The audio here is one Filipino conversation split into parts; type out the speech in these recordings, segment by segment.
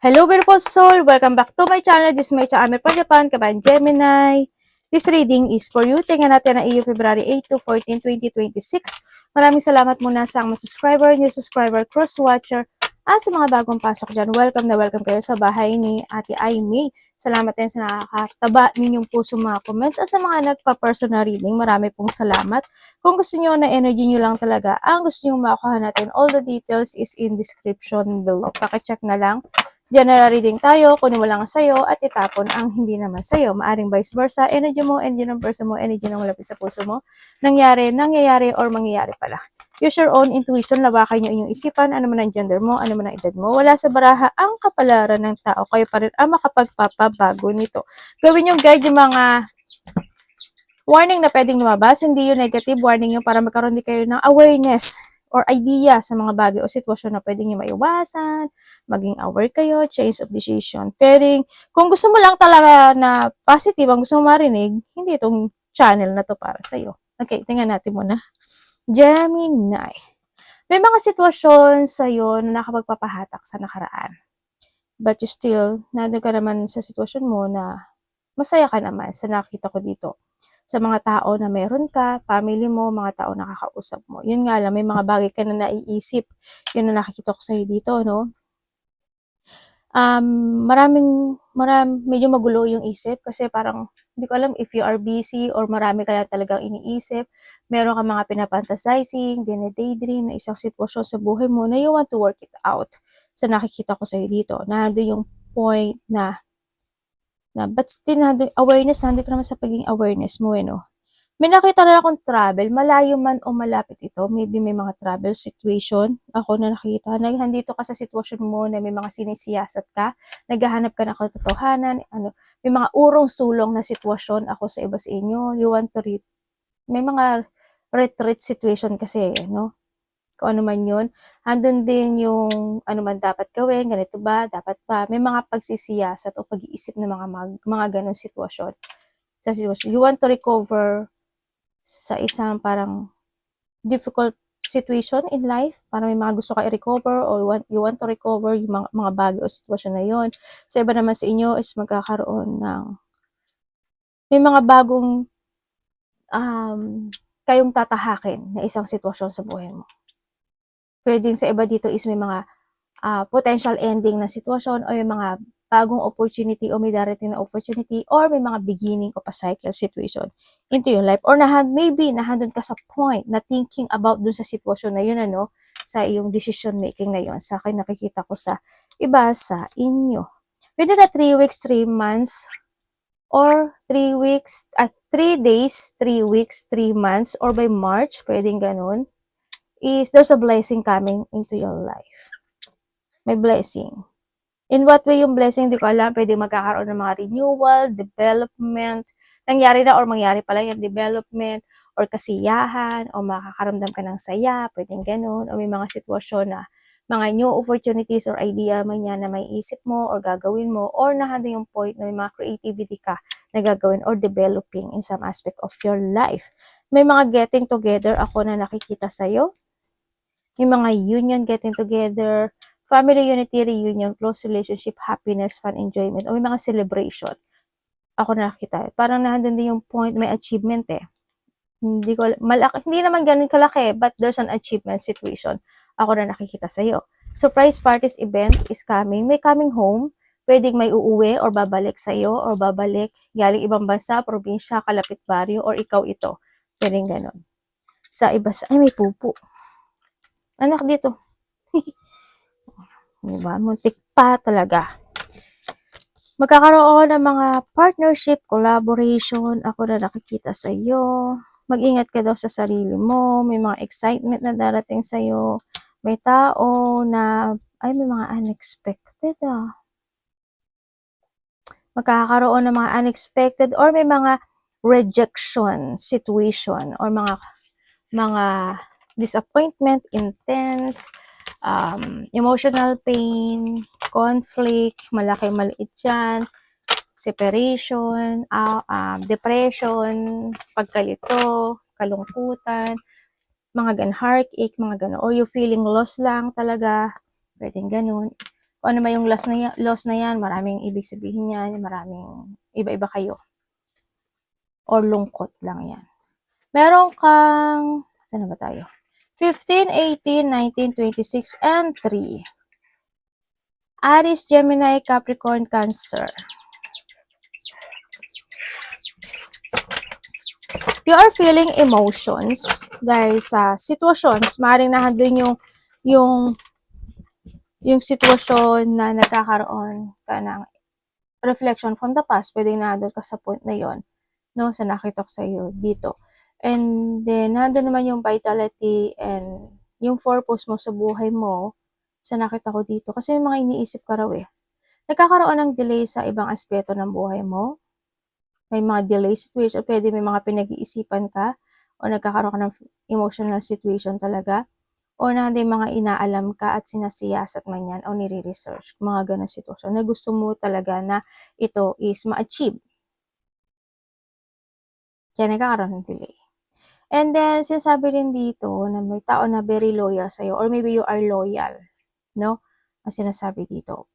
Hello, beautiful soul! Welcome back to my channel. This is my channel from Japan, Kaban Gemini. This reading is for you. Tingnan natin ang iyo February 8 to 14, 2026. Maraming salamat muna sa mga subscriber, new subscriber, cross-watcher, at sa mga bagong pasok dyan. Welcome na welcome kayo sa bahay ni Ate Aimee. Salamat din sa nakakataba ninyong puso mga comments. At sa mga nagpa-personal reading, marami pong salamat. Kung gusto nyo na energy nyo lang talaga, ang gusto nyo makuha natin, all the details is in description below. Pakicheck na lang. General reading tayo, kunin mo lang sa'yo at itapon ang hindi naman sa'yo. Maaring vice versa, energy mo, energy ng person mo, energy ng malapit sa puso mo. Nangyayari, or mangyayari pala. Use your own intuition, lawakan nyo inyong isipan, ano man ang gender mo, ano man ang edad mo. Wala sa baraha ang kapalaran ng tao, kayo pa rin ang makapagpapabago nito. Gawin yung guide yung mga warning na pwedeng lumabas, hindi yung negative warning yung para magkaroon din kayo ng awareness or idea sa mga bagay o sitwasyon na pwedeng nyo maiwasan, maging aware kayo, change of decision. Pero kung gusto mo lang talaga na positive, ang gusto mo marinig, hindi itong channel na to para sa'yo. Okay, tingnan natin muna. Gemini. May mga sitwasyon sa'yo na nakapagpapahatak sa nakaraan. But you still, nandun ka naman sa sitwasyon mo na masaya ka naman sa nakita ko dito. Sa mga tao na meron ka, family mo, mga tao na nakakausap mo. Yun nga lang, may mga bagay ka na naiisip. Yun na nakikita ko sa'yo dito, no? Medyo magulo yung isip kasi parang, hindi ko alam if you are busy or marami ka na talagang iniisip. Meron ka mga pinafantasizing, daydream na isang sitwasyon sa buhay mo na you want to work it out. Sa nakikita ko sa'yo dito, nandun yung point na but still awareness, nandun ka naman sa pagiging awareness mo, no? May nakita na akong travel, malayo man o malapit ito, maybe may mga travel situation, ako na nakita, nandito ka sa sitwasyon mo na may mga sinisiyasat ka, naghahanap ka ng katotohanan, may mga urong-sulong na sitwasyon ako sa iba sa inyo, you want to may mga retreat situation kasi, no? Kung ano man yun, andun din yung ano man dapat gawin, ganito ba, dapat pa, may mga pagsisiyasat o pag-iisip ng mga ganong sitwasyon. Sa sitwasyon, you want to recover sa isang parang difficult situation in life, parang may mga gusto ka i-recover or you want to recover yung mga bagay o sitwasyon na yun. Sa iba naman sa inyo is magkakaroon ng may mga bagong kayong tatahakin na isang sitwasyon sa buhay mo. Pwede sa iba dito is may mga potential ending na sitwasyon o may mga bagong opportunity o may darating na opportunity or may mga beginning of a cycle situation into your life. Or maybe nahandun ka sa point na thinking about dun sa sitwasyon na yun, sa iyong decision making na yun. Sa akin nakikita ko sa iba sa inyo. Pwede na 3 weeks, 3 months, or 3 weeks, 3 days, 3 weeks, 3 months, or by March, pwedeng ganun, is there's a blessing coming into your life. May blessing. In what way yung blessing? Hindi ko alam. Pwede magkakaroon ng mga renewal, development, nangyari na or mangyari pala yung development, or kasiyahan, o makakaramdam ka ng saya, pwedeng ganun, o may mga sitwasyon na mga new opportunities or idea man yan na may isip mo or gagawin mo, or nahanda yung point na may mga creativity ka na gagawin or developing in some aspect of your life. May mga getting together ako na nakikita sa'yo. Yung mga union, getting together, family unity, reunion, close relationship, happiness, fun, enjoyment, o may mga celebration. Ako nakita. Parang nandun din yung point, may achievement eh. Hindi naman ganun kalaki, but there's an achievement situation. Ako na nakikita sa'yo. Surprise parties event is coming. May coming home. Pwedeng may uuwi or babalik sa'yo or babalik galing ibang bansa, probinsya, kalapit baryo, or ikaw ito. Pwedeng ganun. Sa iba ay may pupo. Anak dito. Diba? Muntik pa talaga. Magkakaroon ng mga partnership, collaboration. Ako na nakikita sa iyo. Mag-ingat ka daw sa sarili mo. May mga excitement na darating sa iyo. May tao na, may mga unexpected Magkakaroon ng mga unexpected or may mga rejection situation or mga disappointment, intense, emotional pain, conflict, malaki maliit yan, separation, depression, pagkalito, kalungkutan, mga heartache, mga ganun. Or you feeling lost lang talaga, pwedeng ganun. Kung ano man yung loss na yan, maraming ibig sabihin yan, maraming iba-iba kayo. Or lungkot lang yan. Meron kang, saan na ba tayo? 15, 18, 19, 26, and 3. Aries, Gemini, Capricorn, Cancer. You are feeling emotions dahil sa situations. Maaaring nandun yung sitwasyon na nagkakaroon ka ng reflection from the past. Pwede nandun ka sa point na yon, no? Sa nakita ko sa iyo dito. And then, nandun naman yung vitality and yung purpose mo sa buhay mo sa nakita ko dito. Kasi may mga iniisip ka raw eh. Nagkakaroon ng delay sa ibang aspeto ng buhay mo. May mga delay situation, pwede may mga pinag-iisipan ka o nagkakaroon ka ng emotional situation talaga o na hindi mga inaalam ka at sinasiyasat man yan o nire-research, mga ganun sitwasyon na gusto mo talaga na ito is ma-achieve. Kaya nagkakaroon ng delay. And then, sinasabi rin dito na may tao na very loyal sa'yo or maybe you are loyal, no? Ang sinasabi dito.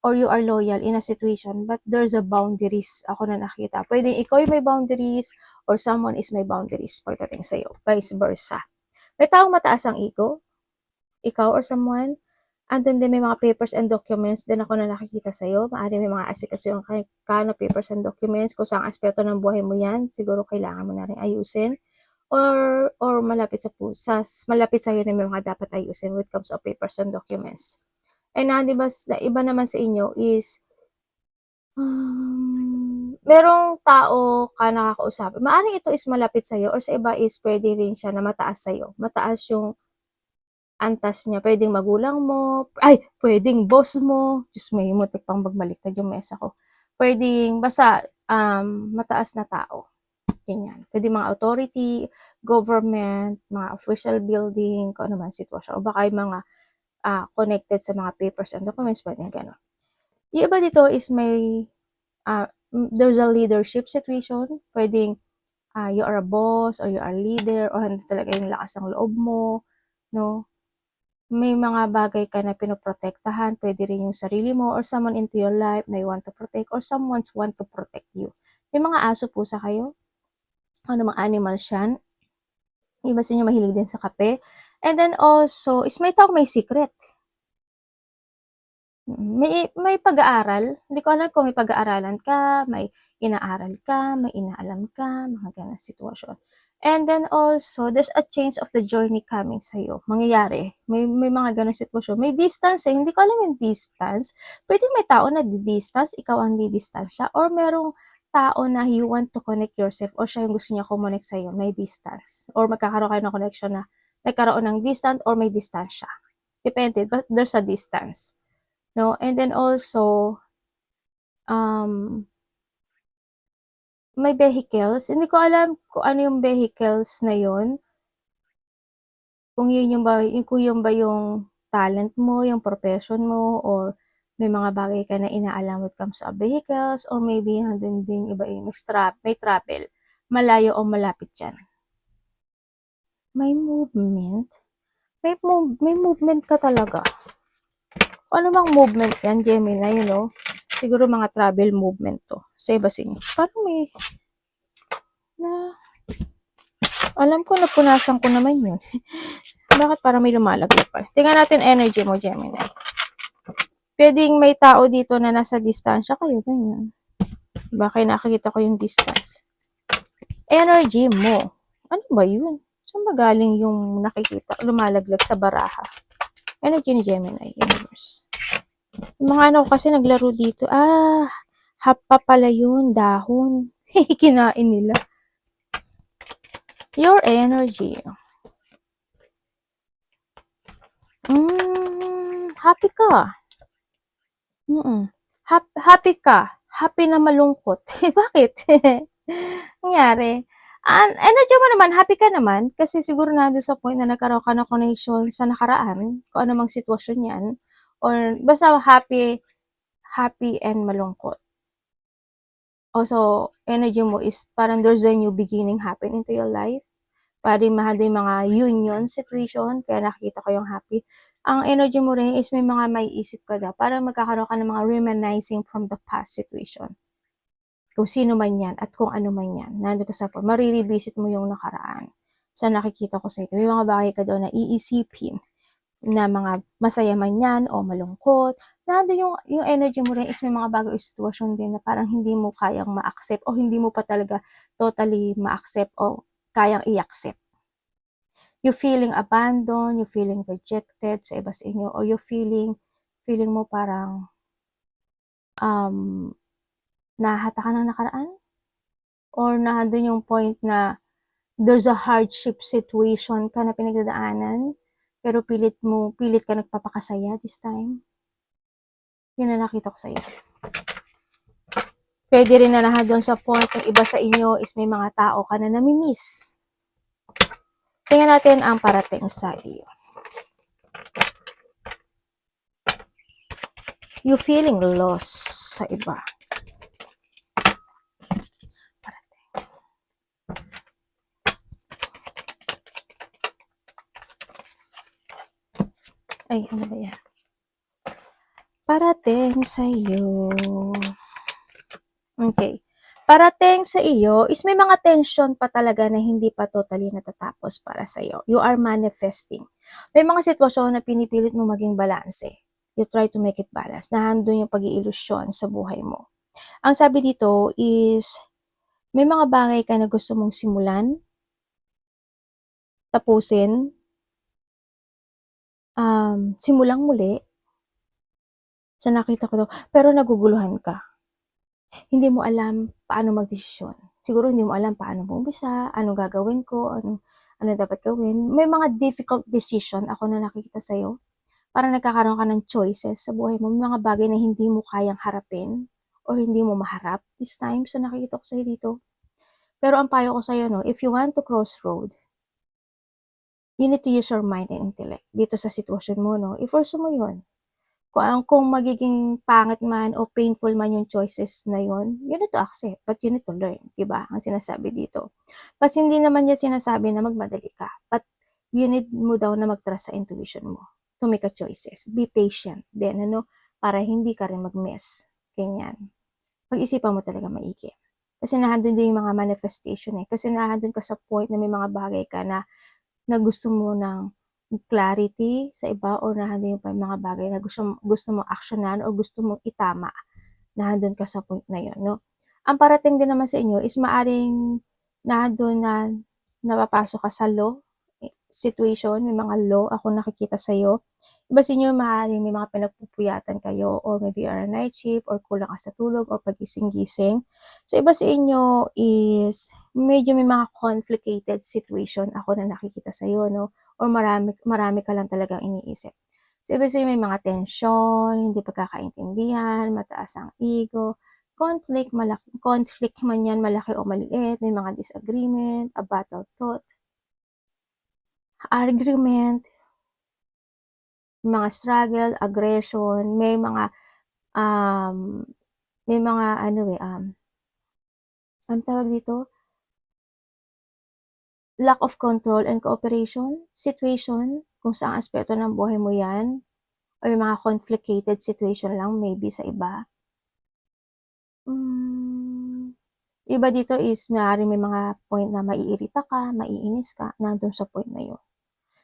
Or you are loyal in a situation, but there's a boundaries ako na nakita. Pwede ikaw yung may boundaries or someone is may boundaries pagdating sa'yo. Vice versa. May taong mataas ang ego, ikaw or someone, and then may mga papers and documents din ako na nakikita sa'yo. Maaari may mga asikaso ka na papers and documents kung saan aspeto ng buhay mo yan. Siguro kailangan mo na rin ayusin. Or malapit malapit sa'yo na may mga dapat ayusin when it comes to papers and documents. And di ba, iba naman sa inyo is, merong tao ka nakakausap. Maaaring ito is malapit sa'yo or sa iba is pwede rin siya na mataas sa'yo. Mataas yung antas niya. Pwedeng magulang mo, pwedeng boss mo. Diyos, may mutik pang magbaliktad yung mesa ko. Pwedeng, basta, mataas na tao. Ganyan. Pwede mga authority, government, mga official building, kung ano man sitwasyon. O baka yung mga connected sa mga papers and documents, pwedeng gano'n. Yung iba dito is there's a leadership situation. Pwedeng you are a boss or you are a leader or hindi talaga yung lakas ng loob mo, no? May mga bagay ka na pinoprotektahan, pwede rin yung sarili mo or someone into your life na you want to protect or someone want to protect you. May mga aso, pusa kayo, ano mga animals yan. Iba sa inyo mahilig din sa kape. And then also, is may tao may secret. May pag-aaral. Hindi ko alam kung may pag-aaralan ka, may inaaral ka, may inaalam ka, mga ganang sitwasyon. And then also, there's a change of the journey coming sa'yo. Mangyayari. May mga ganang sitwasyon. May distance eh. Hindi ko alam yung distance. Pwede may tao na di-distance, ikaw ang di-distansya. Or merong tao na you want to connect yourself or siya yung gusto niya connect sa'yo. May distance. Or magkakaroon kayo ng connection na nagkaroon ng distance or may distansya. Depende. But there's a distance. No? And then also, may vehicles. Hindi ko alam kung ano yung vehicles na yun. Kung yun ba yung talent mo, yung profession mo, or may mga bagay ka na inaalam when it comes to vehicles, or maybe nandun din iba yung may travel. Malayo o malapit yan. May movement? May movement ka talaga. Ano bang movement yan, Gemini, you know? Siguro mga travel movement to. Sa iba sa inyo. Parang may alam ko, napunasan ko naman yun. Bakit parang may lumalaglag pa? Tingnan natin energy mo, Gemini. Pwedeng may tao dito na nasa distansya kayo, ganyan. Baka nakikita ko yung distance. Energy mo. Ano ba yun? Saan ba galing yung nakikita, lumalaglag sa baraha? Energy ni Gemini, universe. Yung mga ano kasi naglaro dito, hapa pala yun, dahon. Kinain nila. Your energy. Happy ka. Happy ka. Happy na malungkot. Bakit? Nangyari. Energy mo naman, happy ka naman, kasi siguro na doon sa point na nagkaroon ka ng connection sa nakaraan, kung ano mang sitwasyon yan, or basta happy and malungkot. Also, energy mo is parang there's a new beginning happen into your life. Pwedeng ma-handle yung mga union situation, kaya nakikita ko yung happy. Ang energy mo rin is may mga maiisip ka na, parang magkakaroon ka ng mga reminiscing from the past situation. Kung sino man yan at kung ano man yan. Nandun ka sa point, marirevisit mo yung nakaraan. Sa nakikita ko sa ito, may mga bagay ka daw na iisipin na mga masaya man yan o malungkot. Nandun yung energy mo rin is may mga bagay o sitwasyon din na parang hindi mo kayang ma-accept o hindi mo pa talaga totally ma-accept o kayang i-accept. You feeling abandoned, you feeling rejected sa iba sa inyo, or you feeling mo parang nahata ka ng nakaraan? Or nandun yung point na there's a hardship situation ka na pinagdadaanan, pero pilit ka nagpapakasaya this time? Yun na nakita ko sa'yo. Pwede rin na doon sa point ng iba sa inyo is may mga tao ka na namimiss. Tingnan natin ang parating sa iyo. You feeling lost sa iba. Parating. Ay, ano ba yan? Parating sa iyo. Okay. Parating sa iyo is may mga tension pa talaga na hindi pa totally natatapos para sa iyo. You are manifesting. May mga sitwasyon na pinipilit mo maging balanse. You try to make it balance. Nandun yung pag-iilusyon sa buhay mo. Ang sabi dito is may mga bagay ka na gusto mong simulan, tapusin, simulang muli. Sa nakita ko daw, pero naguguluhan ka. Hindi mo alam paano magdesisyon. Siguro hindi mo alam paano umpisa, anong gagawin ko, ano dapat gawin. May mga difficult decision ako na nakikita sa'yo. Parang nagkakaroon ka ng choices sa buhay mo. May mga bagay na hindi mo kayang harapin or hindi mo maharap this time. So nakikita ko sa'yo dito. Pero ang payo ko sa'yo, no, if you want to cross road, you need to use your mind and intellect. Dito sa sitwasyon mo, no, i-force mo yun. Kung magiging pangit man o painful man yung choices na yun, you need to accept, but you need to learn, diba? Ang sinasabi dito. Kasi hindi naman niya sinasabi na magmadali ka, but you need mo daw na mag-trust sa intuition mo to make a choices. Be patient then, para hindi ka rin mag-mess. Ganyan. Pag-isipan mo talaga maigi. Kasi nahandun din yung mga manifestation eh. Kasi nahandun ka sa point na may mga bagay ka na gusto mo ng clarity sa iba or nandun yung mga bagay na gusto mong aksyonan o gusto mong itama. Nandun ka sa point na yun, no? Ang parating din naman sa inyo is maaring nandun na napapasok ka sa law situation, may mga law ako nakikita sa'yo. Iba sa inyo, maaaring may mga pinagpupuyatan kayo or maybe are a night shift or kulang ka sa tulog or pagising-gising. So, iba sa inyo is medyo may mga complicated situation ako na nakikita sa'yo, no? Or marami ka lang talagang iniisip. So, iba sa inyo may mga tension, hindi pagkakaintindihan, mataas ang ego, conflict man yan, malaki o maliit, may mga disagreement, a battle thought, argument, mga struggle, aggression, may mga ano tawag dito? Lack of control and cooperation situation, kung saang aspeto ng buhay mo yan, o yung mga complicated situation lang, maybe sa iba. Iba dito is, may mga point na maiirita ka, maiinis ka, nandun sa point na yun.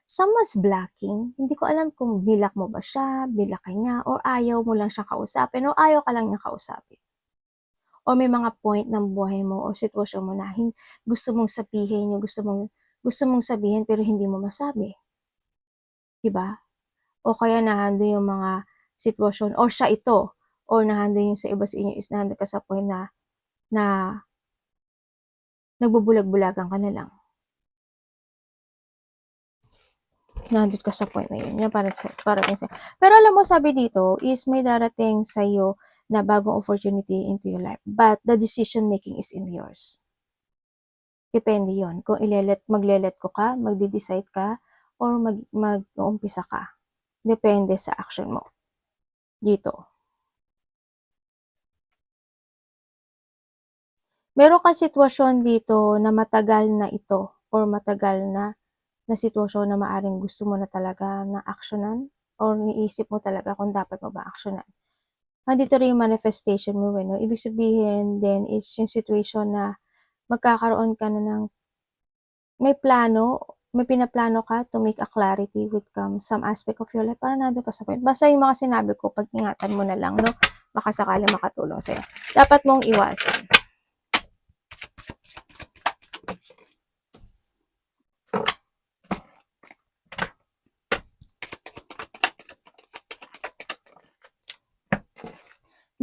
Someone's blocking, hindi ko alam kung bilak mo ba siya, bilak ka niya, or ayaw mo lang siya kausapin, o ayaw ka lang niya kausapin. O may mga point ng buhay mo o sitwasyon mo na gusto mong sabihin, gusto mong sabihin pero hindi mo masabi. Diba? O kaya nahando yung mga sitwasyon, o siya ito, o nahando yung sa iba sa inyo is nahando ka sa point na nagbubulag-bulagan ka na lang. Nandun ka sa point na yun. Yan parating sa'yo. Pero alam mo, sabi dito is may darating sa'yo na bagong opportunity into your life. But the decision making is in yours. Depende yon kung maglelet ko ka, magde-decide ka, or mag-uumpisa ka. Depende sa action mo. Dito. Meron ka sitwasyon dito na matagal na ito or matagal na sitwasyon na maaring gusto mo na talaga na aksyonan or niisip mo talaga kung dapat mo ba aksyonan. Nandito rin yung manifestation mo, no? Ibig sabihin din is yung situation na magkakaroon ka na ng may pinaplano ka to make a clarity with some aspect of your life. Para nandun ka sa point. Basta yung mga sinabi ko, pag-ingatan mo na lang, no? Baka sakali makatulong sa'yo. Dapat mong iwasan.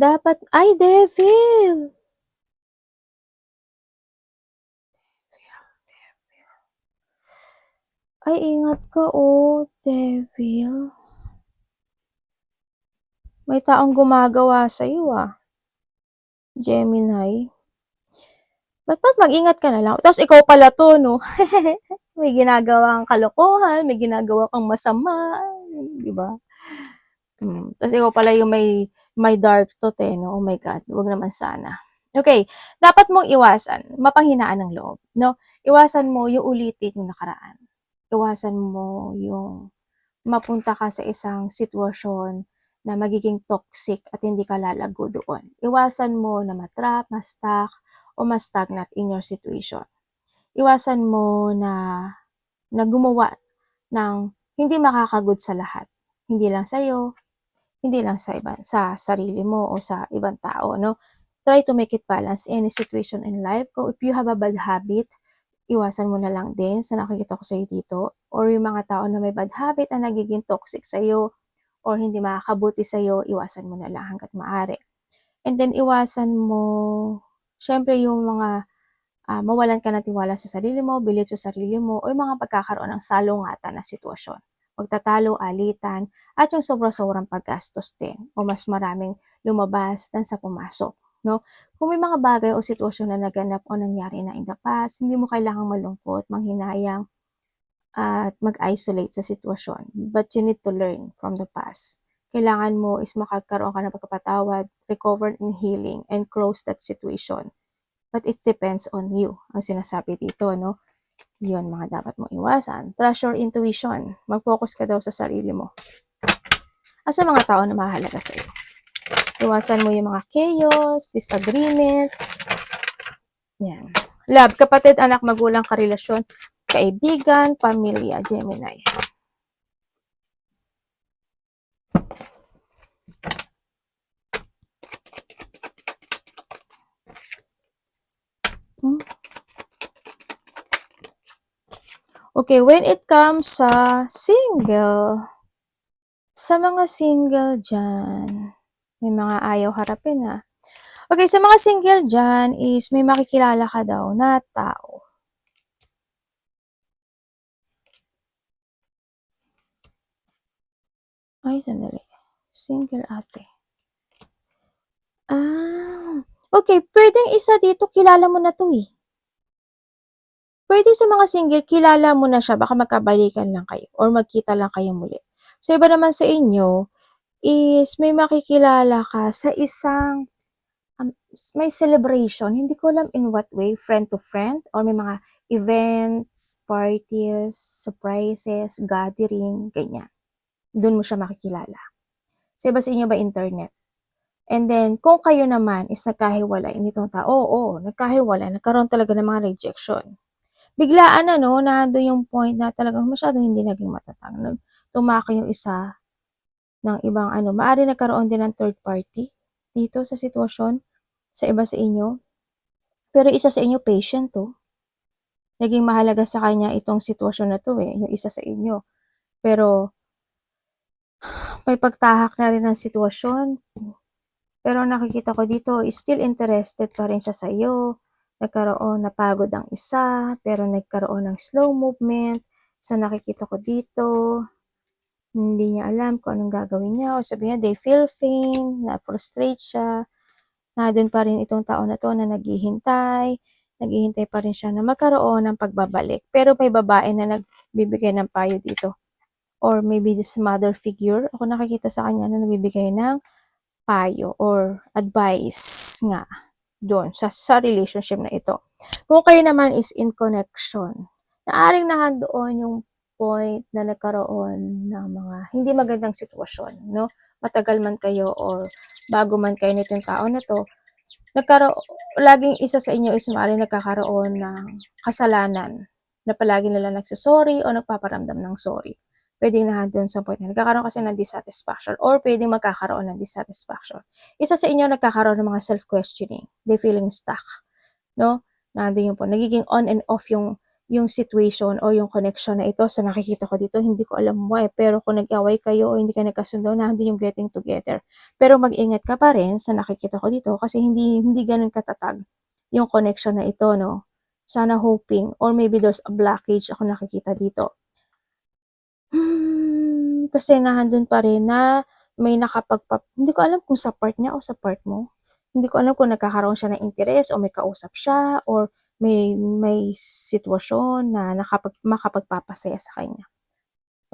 Dapat, ay, devil! Ay, ingat ka, oh, devil. May taong gumagawa sa'yo, Gemini. Ba't mag-ingat ka na lang? Tapos ikaw pala to, no? May ginagawang kalokohan, may ginagawa kang masama, di ba? Tapos ikaw pala yung may dark thought, no? Oh my God, wag naman sana. Okay, dapat mong iwasan, mapanghinaan ng loob, no? Iwasan mo yung ulitin yung nakaraan. Iwasan mo yung mapunta ka sa isang sitwasyon na magiging toxic at hindi ka lalago doon. Iwasan mo na matrap, ma-stuck, o ma-stagnant in your situation. Iwasan mo na gumawa ng hindi makakagod sa lahat. Hindi lang sa'yo, hindi lang sa sarili mo o sa ibang tao, no? Try to make it balance any situation in life. Kung if you have a bad habit, iwasan mo na lang din sa nakikita ko sa'yo dito. Or yung mga tao na may bad habit na nagiging toxic sa'yo or hindi makakabuti sa'yo, iwasan mo na lang hanggat maaari. And then iwasan mo, syempre yung mga mawalan ka ng tiwala sa sarili mo, believe sa sarili mo, o yung mga pagkakaroon ng salungatan na sitwasyon. Pagtatalo, alitan, at yung sobra-sobrang paggastos din, o mas maraming lumabas dan sa pumasok. No? Kung may mga bagay o sitwasyon na naganap o nangyari na in the past, hindi mo kailangang malungkot, manghinayang, at mag-isolate sa sitwasyon. But you need to learn from the past. Kailangan mo is makagkaroon ka ng pagkapatawad, recover and healing, and close that situation. But it depends on you, ang sinasabi dito, no? Yun, mga dapat mong iwasan. Trust your intuition. Mag-focus ka daw sa sarili mo. At sa mga tao na mahalaga sa iyo. Iwasan mo yung mga chaos, disagreement. Yan. Love, kapatid, anak, magulang, karelasyon, kaibigan, pamilya, Gemini. Okay, when it comes sa single, sa mga single dyan, may mga ayaw harapin na. Okay, sa mga single dyan is may makikilala ka daw na tao. Ay, sandali. Single ate. Okay, pwedeng isa dito, kilala mo na to eh. Pwede sa mga single, kilala mo na siya, baka magkabalikan lang kayo or magkita lang kayo muli. Sa iba naman sa inyo, is may makikilala ka sa isang may celebration. Hindi ko alam in what way, friend to friend, or may mga events, parties, surprises, gathering, ganyan. Doon mo siya makikilala. Sa iba sa inyo ba internet? And then, kung kayo naman is nagkahiwalay nitong tao, nagkahiwalay, nagkaroon talaga ng mga rejection. Biglaan na, no, nandun yung point na talagang masyadong hindi naging matatag. Tumaki yung isa ng ibang maaari nagkaroon din ng third party dito sa sitwasyon sa iba sa inyo. Pero isa sa inyo patient to. Naging mahalaga sa kanya itong sitwasyon na to yung isa sa inyo. Pero may pagtahak na rin ng sitwasyon. Pero nakikita ko dito, still interested pa rin siya sa iyo. Nagkaroon, napagod ang isa, pero nagkaroon ng slow movement. Sa nakikita ko dito, hindi niya alam kung anong gagawin niya. O sabihin niya, they feel pain, na-frustrate siya. Na doon pa rin itong tao na to na naghihintay pa rin siya na magkaroon ng pagbabalik. Pero may babae na nagbibigay ng payo dito. Or maybe this mother figure, ako nakikita sa kanya na nagbibigay ng payo or advice nga doon sa relationship na ito. Kung kayo naman is in connection, Naaring nandoon yung point na nagkaroon ng mga hindi magandang sitwasyon, no? Matagal man kayo or bago man kayo nitong tao na to, laging isa sa inyo is maaaring nagkakaroon ng kasalanan na palagi nila nagsasorry o nagpaparamdam ng sorry. Pwedeng nandun sa point na nagkakaroon kasi ng dissatisfaction or pwedeng magkakaroon ng dissatisfaction. Isa sa inyo nagkakaroon ng mga self-questioning. They feeling stuck. No? Nandun yung po. Nagiging on and off yung situation o yung connection na ito sa nakikita ko dito, hindi ko alam why. Pero kung nag-away kayo o hindi kayo nagkasundo, nandun yung getting together. Pero mag-ingat ka pa rin sa nakikita ko dito kasi hindi ganun katatag yung connection na ito, no? Sana hoping or maybe there's a blockage ako nakikita dito. Kasi nandun pa rin na may hindi ko alam kung sa part niya o sa part mo. Hindi ko alam kung nagkakaroon siya ng interes o may kausap siya or may sitwasyon na makapagpapasaya sa kanya.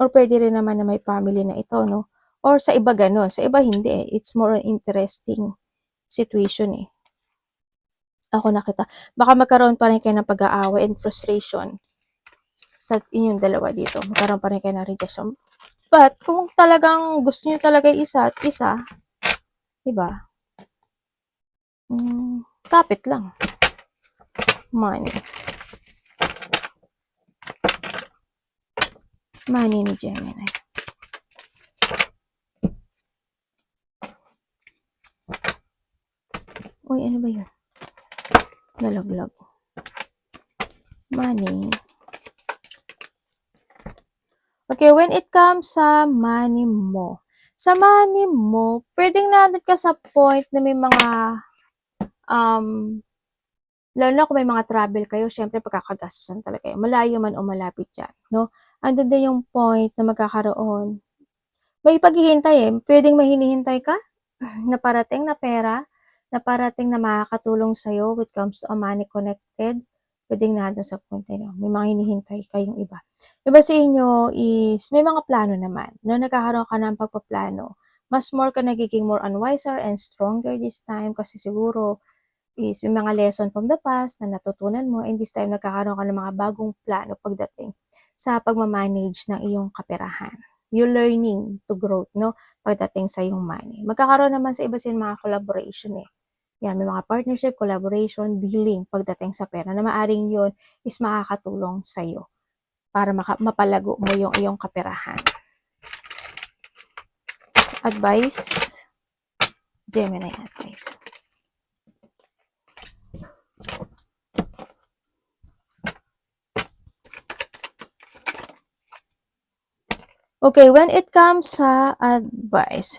Or pwede rin naman na may family na ito, no? Or sa iba gano'n. Sa iba hindi eh. It's more interesting situation eh. Ako nakita. Baka magkaroon pa rin kayo ng pag-aaway and frustration sa inyong dalawa dito. Magkaroon pa rin kayo ng rejection. But kung talagang gusto niyo talaga isa at isa, diba? Kapit lang. Money. Money ni Gemini. Uy, ano ba yun? Nalaglag. Money. Okay, when it comes sa money mo, pwedeng nandun ka sa point na may mga, lalo na kung may mga travel kayo, syempre pagkakagastusan talaga kayo. Malayo man o malapit yan, no? Andun din yung point na magkakaroon. May paghihintay eh. Pwedeng may hinihintay ka na parating na pera, na parating na makakatulong sa'yo when it comes to a money connected. Pwedeng nandun sa point na may mga hinihintay kayong iba. Iba sa inyo is may mga plano naman. No, nagkakaroon ka ng pagpaplano. Mas more ka nagiging more unwiser and stronger this time kasi siguro is may mga lesson from the past na natutunan mo and this time nagkakaroon ka ng mga bagong plano pagdating sa pagmamanage ng iyong kaperahan. You're learning to grow, no? Pagdating sa iyong money. Magkakaroon naman sa iba sin mga collaboration eh. Yan, may mga partnership, collaboration, dealing pagdating sa pera na maaring yun is makakatulong sa iyo para mapalago mo yung iyong kaperahan. Advice, Gemini advice. Okay, when it comes sa advice,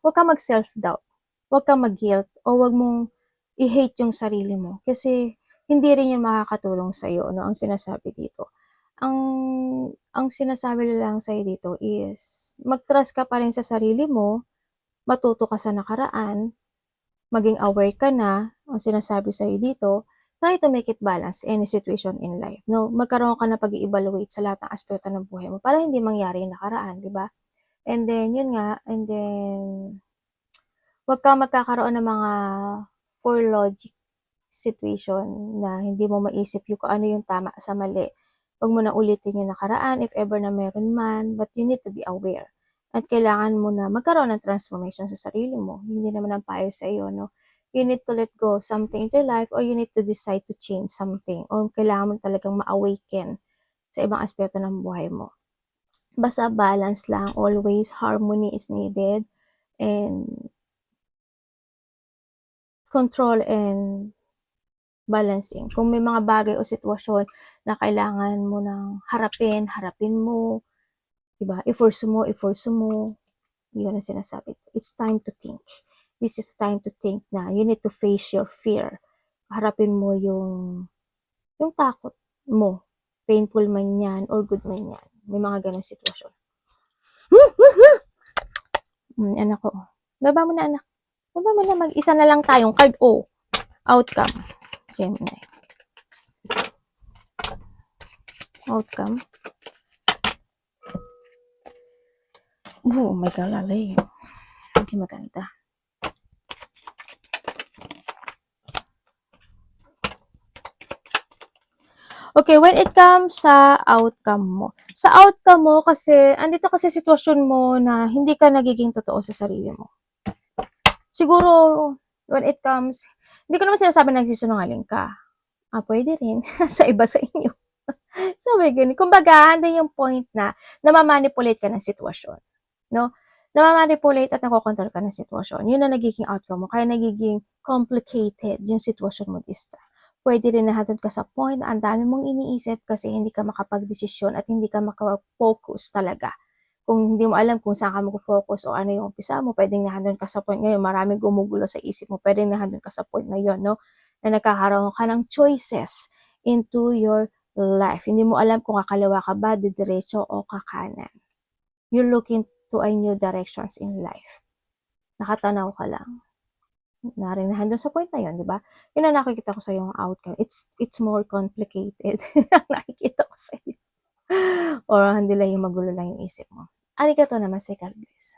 huwag kang mag-self-doubt. Huwag kang mag-guilt o huwag mong i-hate yung sarili mo kasi hindi rin yung makakatulong sa iyo, no? Ang sinasabi dito. Ang sinasabi lang sa iyo dito is mag-trust ka pa rin sa sarili mo, matuto ka sa nakaraan, maging aware ka na. Ang sinasabi sa iyo dito, try to make it balance any situation in life. No, magkaroon ka na pag-i-evaluate sa lahat ng aspeto ng buhay mo para hindi mangyari yung nakaraan, di ba? And then, yun nga, and then, huwag kang magkakaroon ng mga for logic situation na hindi mo maisip yung kung ano yung tama sa mali. Huwag mo na ulitin yung nakaraan if ever na meron man, but you need to be aware. At kailangan mo na magkaroon ng transformation sa sarili mo. Hindi naman ang payo sa iyo, no? You need to let go something in your life or you need to decide to change something or kailangan mo talagang ma-awaken sa ibang aspeto ng buhay mo. Basta balance lang, always harmony is needed and control and balancing. Kung may mga bagay o sitwasyon na kailangan mo nang harapin mo, diba? I-force mo. Yun ang sinasabi. It's time to think. This is time to think na you need to face your fear. Harapin mo yung takot mo. Painful man yan or good man yan. May mga ganong sitwasyon. Anak ko. Baba mo na, anak. Baba mo na. Mag-isa na lang tayong card. Oh. Outcome. Gemini. Outcome. Oh my God, lalay. Hindi maganda. Okay, when it comes sa outcome mo. Sa outcome mo kasi, andito kasi sitwasyon mo na hindi ka nagiging totoo sa sarili mo. Siguro, when it comes, hindi ko naman sinasabi na nagsisinungaling ka. Pwede rin. Sa iba sa inyo. Sabi ganun. Kumbaga, andun yung point na namamanipulate ka ng sitwasyon. No? Namamanipulate at nakokontrol ka ng sitwasyon. Yun ang nagiging outcome mo. Kaya nagiging complicated yung sitwasyon mo this time. Pwede rin nahatod ka sa point na ang dami mong iniisip kasi hindi ka makapag-desisyon at hindi ka makapag-focus talaga. Kung hindi mo alam kung saan ka mag-focus o ano yung umpisa mo, pwedeng nahandun ka sa point ngayon, maraming gumugulo sa isip mo, pwedeng nahandun ka sa point ngayon, no? Na nagkakaroon ka ng choices into your life. Hindi mo alam kung kakaliwa ka ba, didiretso o kakanan. You're looking to a new directions in life. Nakatanaw ka lang. Narinahan doon sa point na yun, di ba? Yun ang nakikita ko sa yung outcome. It's more complicated. Nakikita ko sa iyo. Or hindi lang yung magulo lang yung isip mo. Arigato naman, God bless.